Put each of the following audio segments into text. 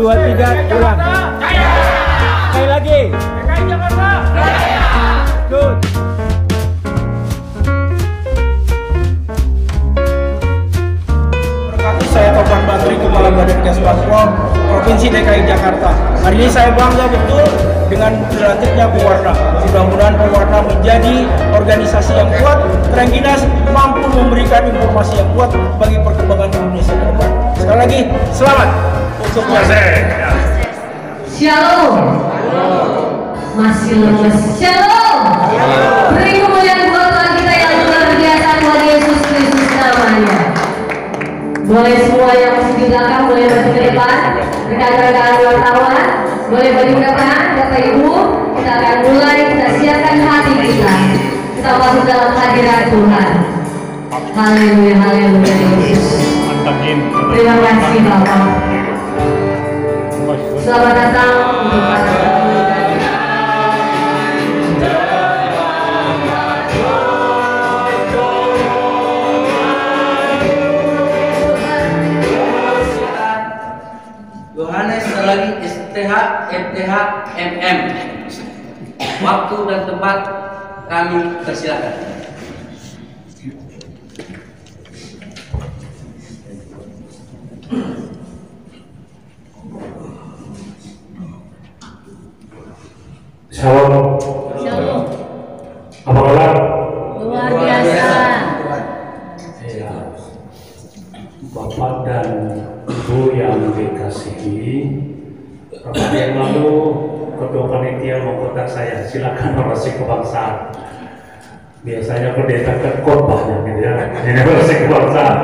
2, 3, ulang. Sekali lagi. DKI Jakarta. Good. Saya Topan Batri, Kepala Badan Kesbangpol Provinsi DKI Jakarta. Hari ini saya bangga betul dengan dilantiknya Pewarna. Mudah-mudahan Pewarna menjadi organisasi yang kuat, Trengginas mampu memberikan informasi yang kuat bagi perkembangan Indonesia ke depan. Sekali lagi, selamat untuk saya. Shalom. Masih lemes. Shalom. Beri kemuliaan buat Tuhan kita yang luar biasa, Tuhan Yesus Kristus namanya. Boleh semua yang masih di belakang boleh maju ke depan, rekan-rekan wartawan boleh bagi depan, Bapak Ibu. Kita akan mulai, kita siapkan hati kita masuk dalam hadirat Tuhan. Haleluya, haleluya Yesus. Terima kasih Bapak. Selamat datang untuk para Yohanes lagi STH, FTH, MM. Waktu dan tempat kami persilakan. Shalom. Shalom. Apa kabar? Luar biasa. Ya. Bapak dan Ibu yang dikasihi, beberapa yang lalu Ketua Panitia mengkontak saya, silakan orasi kebangsaan. Biasanya pendeta kan khotbahnya gitu ya, ini orasi kebangsaan.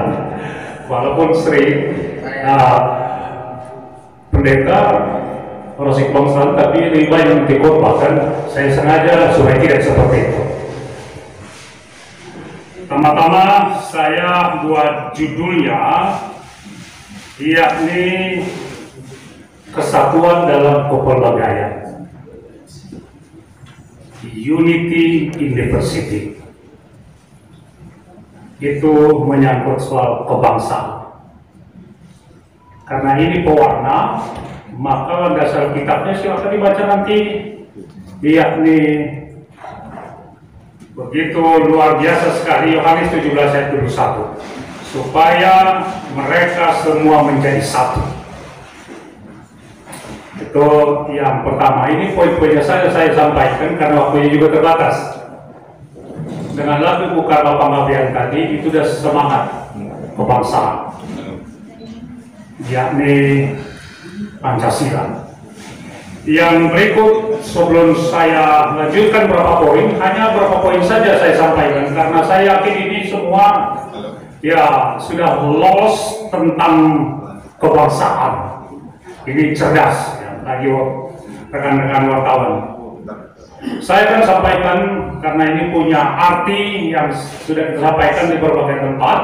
Walaupun sering pendeta orasi kebangsaan, tapi lebih banyak dikhotbahkan. Saya sengaja supaya tidak seperti itu. Pertama-tama saya buat judulnya yakni kesatuan dalam kepelbagaian, Unity in Diversity. Itu menyangkut soal kebangsaan. Karena ini pewarna, maka dasar kitabnya silakan dibaca nanti, yakni begitu luar biasa sekali, Yohanes 17 ayat 21, supaya mereka semua menjadi satu. Itu yang pertama. Ini poin-poinnya saya sampaikan karena waktunya juga terbatas. Dengan lagu Buka Bapak Mabian tadi itu sudah semangat kebangsaan, yakni Pancasila. Yang berikut sebelum saya lanjutkan beberapa poin, hanya beberapa poin saja saya sampaikan karena saya yakin ini semua ya sudah lolos tentang kebangsaan. Ini cerdas ya, bagi rekan-rekan wartawan. Saya akan sampaikan karena ini punya arti yang sudah disampaikan di berbagai tempat.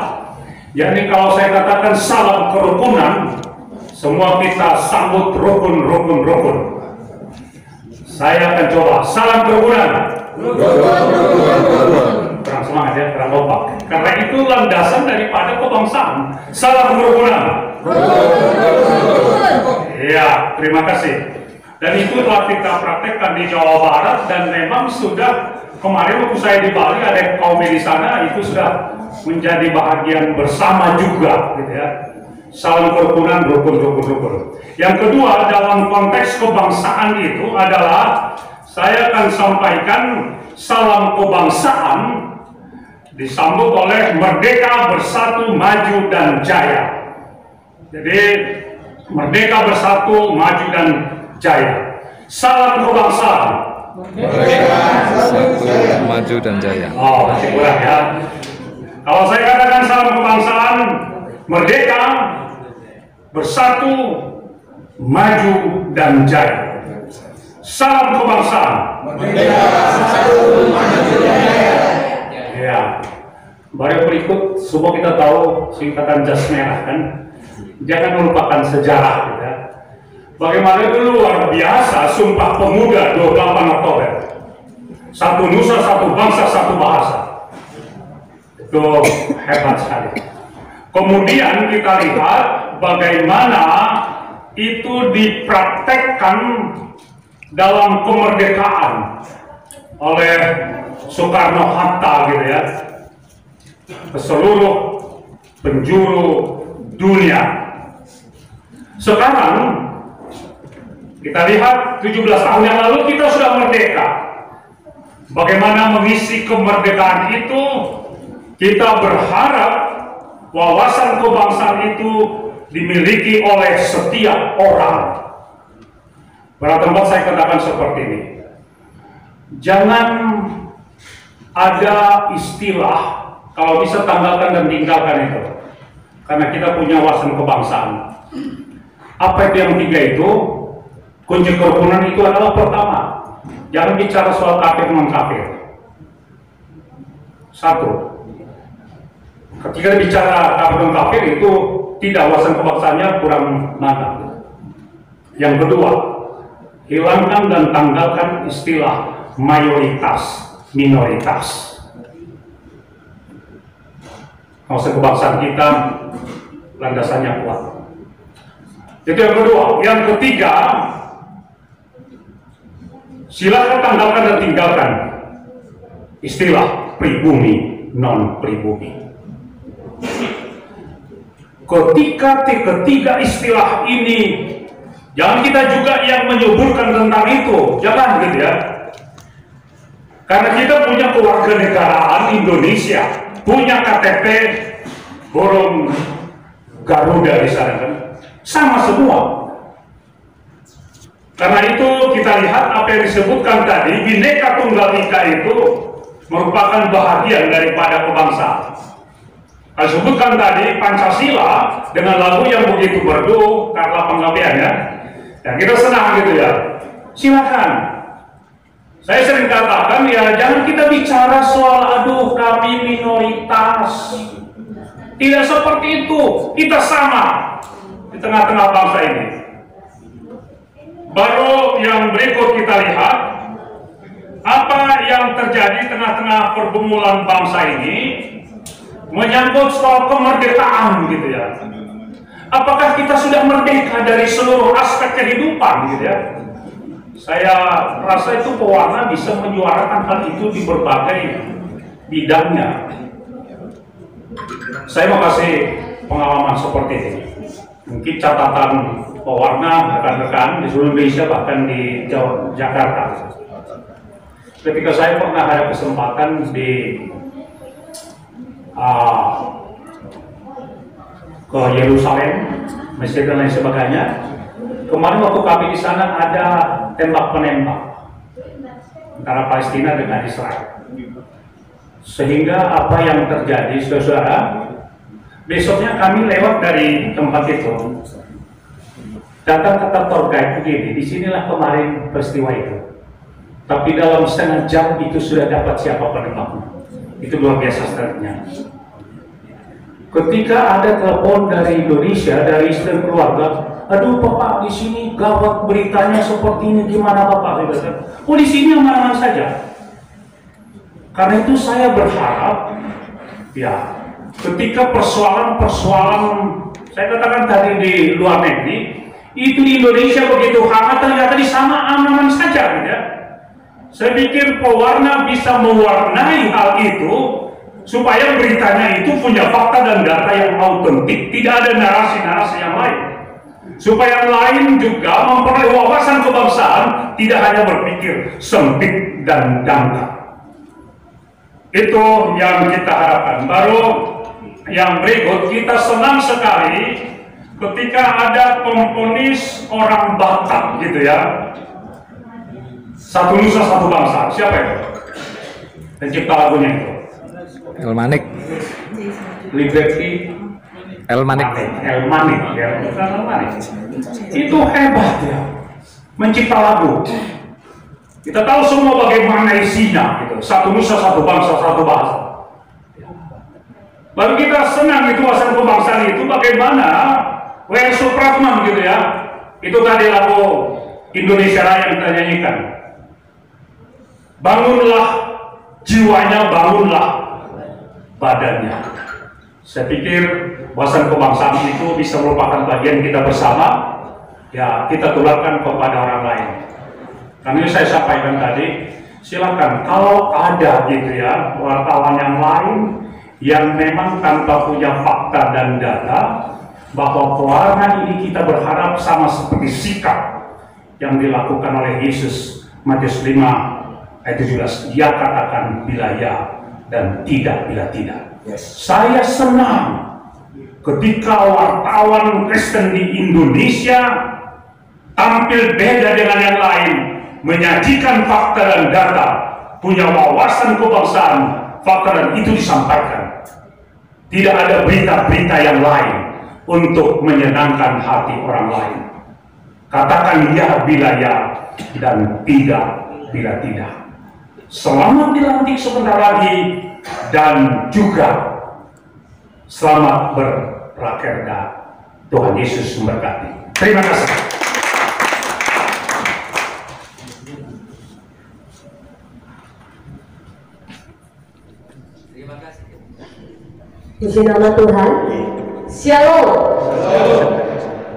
Yakni kalau saya katakan salam kerukunan, semua kita sambut rukun. Saya akan coba salam kerukunan. Kurang semangat ya, kurang kompak. Karena itu landasan daripada kebangsaan. Salam kerukunan. Ya, terima kasih. Dan itu telah kita praktekkan di Jawa Barat dan memang sudah kemarin waktu saya di Bali ada kaum di sana itu sudah menjadi bahagian bersama juga, gitu ya. Salam kerukunan, rukun. Yang kedua, dalam konteks kebangsaan itu adalah saya akan sampaikan salam kebangsaan disambut oleh merdeka, bersatu, maju, dan jaya. Jadi merdeka, bersatu, maju, dan jaya. Salam kebangsaan. Merdeka, bersatu, maju, dan jaya. Oh, masih kurang ya. Kalau saya katakan salam kebangsaan, merdeka, bersatu, maju, dan jaya. Salam kebangsaan. Merdeka, bersatu, maju, dan jaya. Ya. Baru berikut, semua kita tahu singkatan jas merah kan. Jangan melupakan sejarah kita. Bagaimana dulu luar biasa Sumpah Pemuda 28 Oktober. Satu nusa, satu bangsa, satu bahasa. Itu hebat sekali. Kemudian kita lihat bagaimana itu dipraktekkan dalam kemerdekaan oleh Soekarno-Hatta gitu ya, ke seluruh penjuru dunia. Sekarang kita lihat 17 tahun yang lalu kita sudah merdeka. Bagaimana mengisi kemerdekaan itu? Kita berharap wawasan kebangsaan itu dimiliki oleh setiap orang. Pada tempat saya katakan seperti ini, jangan ada istilah kalau bisa tanggalkan dan tinggalkan itu, karena kita punya wawasan kebangsaan. Apa itu yang tiga itu? Kunci kerukunan itu adalah pertama, jangan bicara soal kafir non kafir. Satu, ketika bicara kafir non kafir itu tidak, wawasan kebangsaannya kurang mantap. Yang kedua, hilangkan dan tanggalkan istilah mayoritas, minoritas. Wawasan kebangsaan kita landasannya kuat. Itu yang kedua. Yang ketiga, silakan tanggalkan dan tinggalkan istilah pribumi, non pribumi. Ketika ketiga istilah ini, jangan kita juga yang menyuburkan tentang itu, jangan gitu ya. Karena kita punya kewarganegaraan Indonesia, punya KTP burung Garuda di sana kan, sama semua. Karena itu kita lihat apa yang disebutkan tadi, Bhinneka Tunggal Ika itu merupakan bahagian daripada kebangsaan. Kalau sebutkan tadi Pancasila dengan lagu yang begitu merdu karena penggabeannya, ya kita senang gitu ya. Silakan. Saya sering katakan ya, jangan kita bicara soal aduh kami minoritas. Tidak seperti itu. Kita sama di tengah-tengah bangsa ini. Baru yang berikut kita lihat apa yang terjadi tengah-tengah pergumulan bangsa ini. Menyangkut soal kemerdekaan gitu ya. Apakah kita sudah merdeka dari seluruh aspek kehidupan gitu ya? Saya rasa itu pewarna bisa menyuarakan hal itu di berbagai bidangnya. Saya mau kasih pengalaman seperti ini. Mungkin catatan pewarna rekan-rekan di seluruh Indonesia, bahkan di Jakarta. Ketika saya pernah ada kesempatan di ke Yerusalem, Mesir dan lain sebagainya. Kemarin waktu kami di sana ada tembak penembak antara Palestina dengan Israel. Sehingga apa yang terjadi, saudara, besoknya kami lewat dari tempat itu, datang kata tour guide begini, disinilah kemarin peristiwa itu. Tapi dalam setengah jam itu sudah dapat siapa penembaknya. Itu luar biasa sebenarnya. Ketika ada telepon dari Indonesia, dari istri keluarga, aduh Bapak di sini gawat beritanya seperti ini, gimana Bapak? Oh di sini aman-aman saja. Karena itu saya berharap, ya, ketika persoalan-persoalan, saya katakan tadi di luar negeri, itu di Indonesia begitu hangat, ternyata di sana aman-aman saja, gitu ya. Saya pikir pewarna bisa mewarnai hal itu supaya beritanya itu punya fakta dan data yang autentik, tidak ada narasi-narasi yang lain. Supaya yang lain juga memperoleh wawasan kebangsaan, tidak hanya berpikir sempit dan dangkal. Itu yang kita harapkan. Baru yang berikut, kita senang sekali ketika ada komponis orang Batak gitu ya. Satu nusa satu bangsa. Siapa itu? Pencipta lagunya itu. El Manik. Liberty El Manik. El Manik ya. El Manik. Itu hebat ya. Mencipta lagu. Kita tahu semua bagaimana isinya gitu. Satu nusa satu bangsa satu bahasa. Baru kita senang itu wawasan kebangsaan itu bagaimana W.R. Supratman gitu ya. Itu tadi lagu Indonesia Raya yang kita nyanyikan. Bangunlah jiwanya, bangunlah badannya. Saya pikir wawasan kebangsaan itu bisa merupakan bagian kita bersama ya kita tularkan kepada orang lain. Karena saya sampaikan tadi, silakan kalau ada gitu ya wartawan yang lain yang memang tanpa punya fakta dan data bahwa pewarna ini kita berharap sama seperti sikap yang dilakukan oleh Yesus Matius 5 ayat 17, ya katakan bila ya dan tidak bila tidak. Saya senang ketika wartawan Kristen di Indonesia tampil beda dengan yang lain, menyajikan fakta dan data, punya wawasan kebangsaan, fakta dan itu disampaikan. Tidak ada berita-berita yang lain untuk menyenangkan hati orang lain. Katakan ya bila ya dan tidak bila tidak. Selamat dilantik sebentar lagi dan juga selamat berprakerja. Tuhan Yesus memberkati. Terima kasih. Terima kasih. Puji nama Tuhan. Shalom.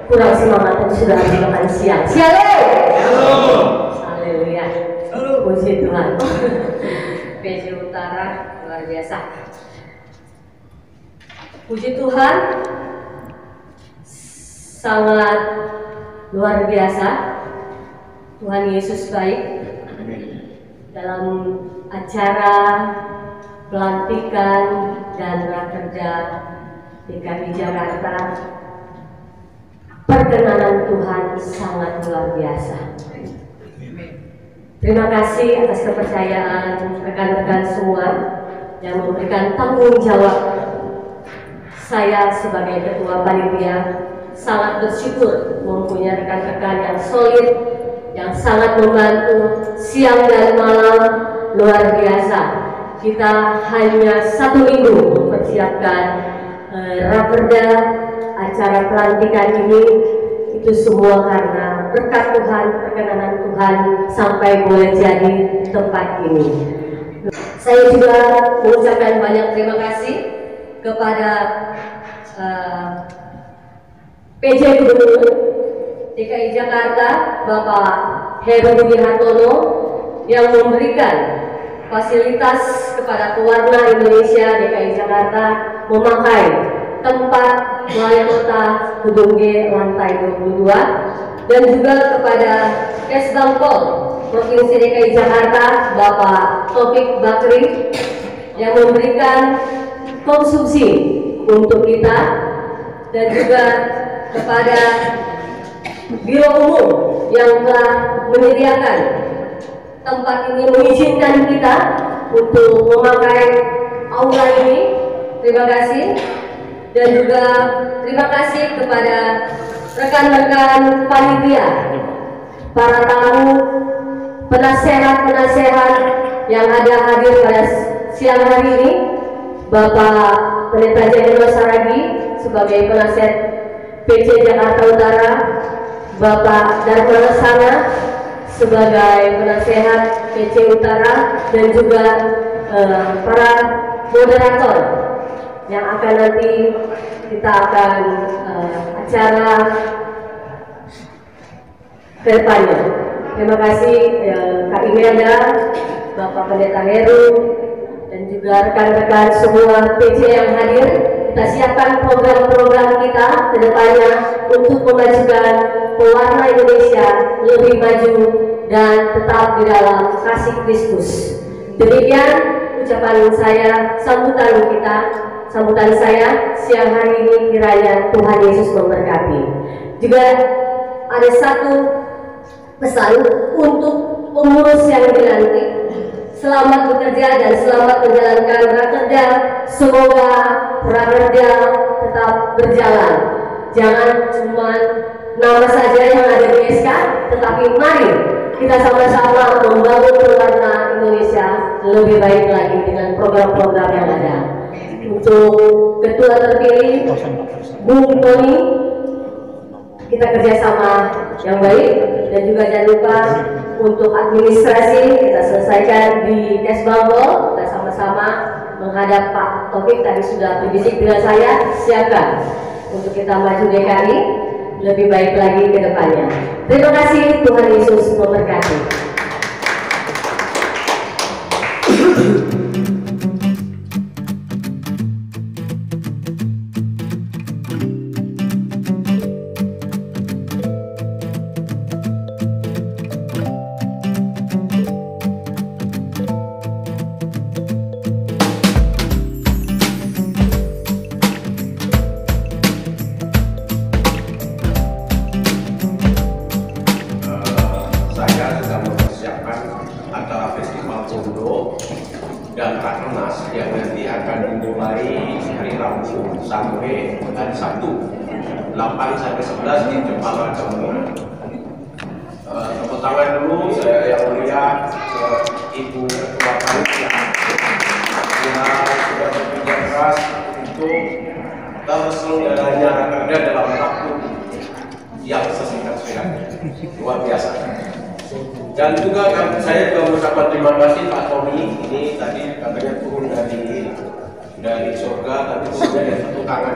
Kurang semangat itu sudah habis makan siang. Shalom. Haleluya. Puji Tuhan. PJ Utara luar biasa. Puji Tuhan, sangat luar biasa. Tuhan Yesus baik. Dalam acara pelantikan dan prakerja DKI Jakarta, perkenanan Tuhan sangat luar biasa. Terima kasih atas kepercayaan rekan-rekan semua yang memberikan tanggung jawab. Saya sebagai ketua panitia sangat bersyukur mempunyai rekan-rekan yang solid, yang sangat membantu siang dan malam, luar biasa. Kita hanya 1 minggu mempersiapkan raperda acara pelantikan ini. Itu semua karena berkat Tuhan, perkenanan Tuhan sampai boleh jadi tempat ini. Saya juga mengucapkan banyak terima kasih kepada PJ Gubernur DKI Jakarta Bapak Heru Budi Hartono yang memberikan fasilitas kepada pewarna Indonesia DKI Jakarta memakai tempat Balai Kota Gedung G lantai 22, dan juga kepada Kesbangpol Provinsi DKI Jakarta Bapak Taufik Bakri yang memberikan konsumsi untuk kita, dan juga kepada Biro Umum yang telah menyediakan tempat ini, mengizinkan kita untuk memakai aula ini. Terima kasih. Dan juga terima kasih kepada rekan-rekan panitia, para tamu, penasehat-penasehat yang ada hadir pada siang hari ini, Bapak Pendeta Jenderal Saragi sebagai penasehat PJ Jakarta Utara, Bapak Darmana Sana sebagai penasehat PJ Utara, dan juga para moderator yang akan nanti kita akan acara ke depannya. Terima kasih Kak Imelda, Bapak Pendeta Heru, dan juga rekan-rekan semua PJ yang hadir. Kita siapkan program-program kita ke depannya untuk memajukan pewarna Indonesia lebih maju dan tetap di dalam kasih Kristus. Demikian ucapan saya, sambutan saya siang hari ini, kiranya Tuhan Yesus memberkati. Juga ada satu pesan untuk pengurus yang dilantik. Selamat bekerja dan selamat menjalankan prakerja. Semoga prakerja tetap berjalan. Jangan cuma nama saja yang ada di SK, tetapi mari kita sama-sama membangun pewarna Indonesia lebih baik lagi dengan program-program yang ada. Untuk ketua terpilih Bung Tony, kita kerjasama yang baik, dan juga jangan lupa untuk administrasi kita selesaikan di Kesbangpol. Kita sama-sama menghadap Pak Taufik, tadi sudah berbisik dengan saya, siapkan untuk kita maju DKI. lebih baik lagi ke depannya. Terima kasih, Tuhan Yesus memberkati. Dan Rakernas yang nanti akan dimulai hari Rabu sampai hari Sabtu 8 sampai 11 di Jepara, Jawa Tengah. Tepuk tangan dulu saya yang mulia Ibu Ketua Panitia yang sudah bekerja keras untuk terselenggaranya rakerda dalam waktu yang sesingkat-singkatnya. Luar biasa. Dan juga saya juga mengucapkan terima kasih Pak Tommy, ini tadi katanya turun dari surga, tapi turunnya dari satu tangan.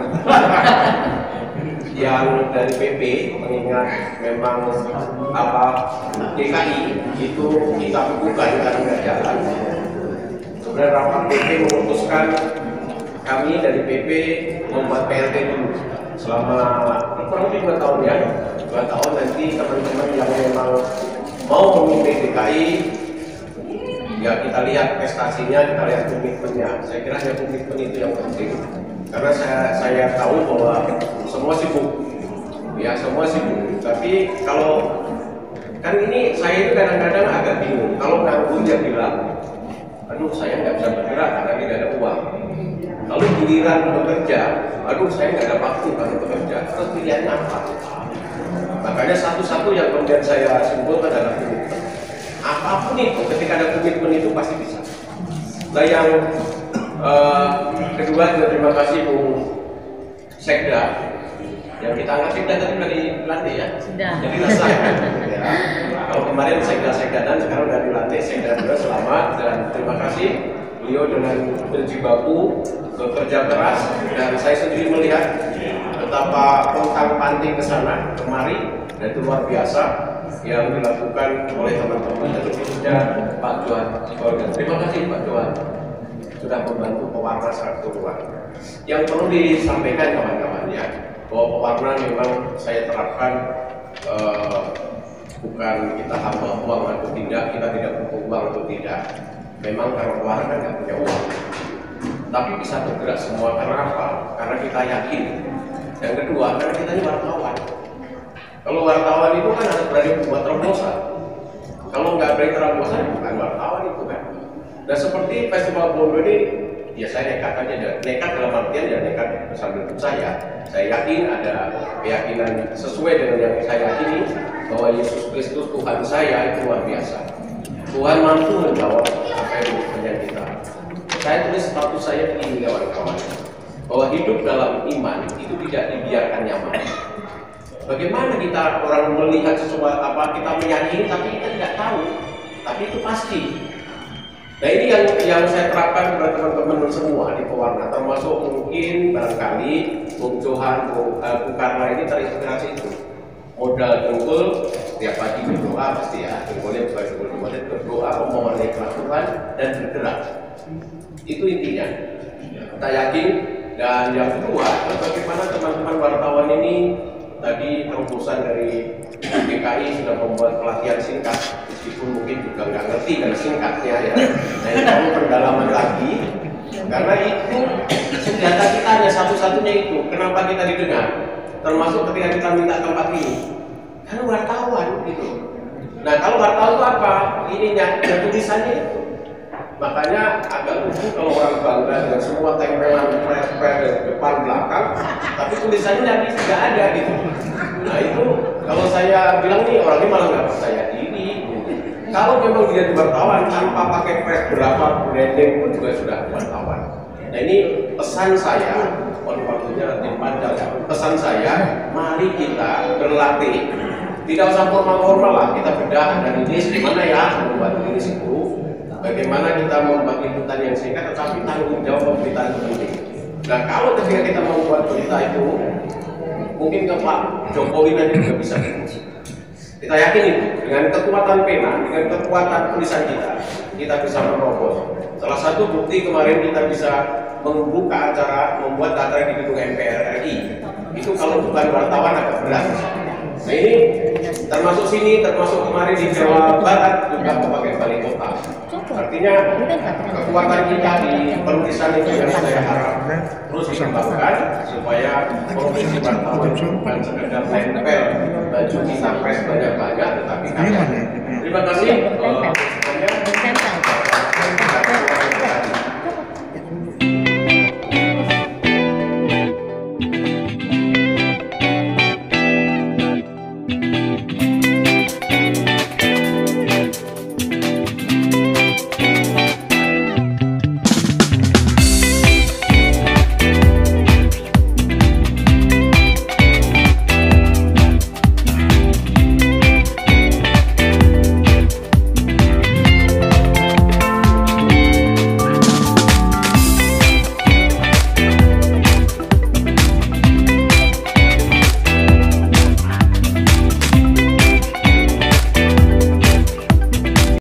Yang dari PP, mengingat memang DKI itu kita bukan karena nggak jalan. Sebenarnya rapat PP memutuskan kami dari PP membuat PRT dulu selama kurang lebih 2 tahun ya. 2 tahun nanti teman-teman yang memang mau memimpin DKI, ya kita lihat prestasinya, kita lihat komitmennya. Saya kira ya komitmen itu yang penting, karena saya tahu bahwa semua sibuk, ya semua sibuk. Tapi kalau kan ini saya itu kadang-kadang agak bingung. Kalau nganggur dia bilang, aduh saya nggak bisa bergerak karena tidak ada uang. Lalu giliran bekerja, aduh saya nggak ada waktu kalau bekerja. Terus pilihannya apa? Makanya satu-satu yang kemudian saya simpulkan adalah komitmen. Apapun itu, ketika ada komitmen itu pasti bisa. Nah yang kedua juga terima kasih Bu Sekda. Yang kita angkat Sekda tadi dari dilantik ya. Sudah. Jadi selesai. Ya. Kalau kemarin Sekda dan sekarang sudah dilantik Sekda juga, selamat dan terima kasih. Beliau dengan berjibaku bekerja keras dan saya sendiri melihat betapa pontang-panting ke sana kemari, dan itu luar biasa yang dilakukan oleh teman-teman dan khususnya Pak Johan. Terima kasih Pak Johan sudah membantu pewarna sangat keluar. Yang perlu disampaikan kawan-kawan ya, bahwa pewarna memang saya terapkan bukan kita hamba uang atau tidak, kita tidak butuh uang atau tidak. Memang karena pewarna nggak punya uang, tapi bisa bergerak semua. Karena apa? Karena kita yakin. Yang kedua, karena kita ini wartawan. Kalau wartawan itu kan harus berani membuat terobosan. Kalau nggak berani terobosan, bukan wartawan itu kan. Dan seperti Festival Bondo ini, ya saya nekat aja. Nekat dalam artian ya nekat sambil percaya. Saya yakin ada keyakinan sesuai dengan yang saya yakini, bahwa Yesus Kristus Tuhan saya itu luar biasa. Tuhan mampu menjawab apa yang diperlukan kita. Saya tulis status saya begini kawan-kawan, bahwa hidup dalam iman itu tidak dibiarkan nyaman. Bagaimana kita orang melihat sesuatu apa kita meyakini tapi kita tidak tahu, tapi itu pasti. Nah ini yang saya terapkan kepada teman-teman semua di pewarna, termasuk mungkin barangkali Bung Johan, Bung Karna ini terinspirasi itu. Modal dengkul setiap pagi berdoa pasti ya, dengkulnya bukan berdoa memohon nikmat Tuhan dan bergerak. Itu intinya. Kita yakin. Dan yang kedua, bagaimana teman-teman wartawan ini tadi terobosan dari DKI sudah membuat pelatihan singkat, meskipun mungkin juga nggak ngerti dari singkatnya ya. Nah ini perlu pendalaman lagi, karena itu senjata kita hanya satu-satunya itu. Kenapa kita didengar? Termasuk ketika kita minta tempat ini, karena wartawan gitu. Nah kalau wartawan itu apa? Ininya, tulisannya itu. Makanya agak lucu kalau orang bangga dengan semua tempelan press depan belakang, tapi tulisannya nanti tidak ada gitu. Nah itu kalau saya bilang nih orang ini malah nggak percaya diri. Kalau memang dia wartawan tanpa pakai press berapa branding pun juga sudah wartawan. Nah ini pesan saya, waktunya tim panjang ya. Pesan saya, mari kita berlatih. Tidak usah formal-formal lah, kita bedah dan ini gimana ya membuat ini itu. Bagaimana kita membuat liputan yang singkat tetapi tanggung jawab pemberitaan penting. Nah kalau ketika kita membuat berita itu mungkin ke Pak Jokowi nanti juga bisa. Kita yakin itu dengan kekuatan pena, dengan kekuatan tulisan kita bisa menerobos. Salah satu bukti kemarin kita bisa membuka acara, membuat acara di gedung MPR RI. Itu kalau bukan wartawan agak berat. Nah ini termasuk kemarin di Jawa Barat juga sebagai wali kota. Artinya kekuatan kita di penulisan itu yang saya harap terus dikembangkan supaya profesi wartawan bukan sekedar tempel baju kita press banyak-banyak, tetapi kaya. Terima kasih.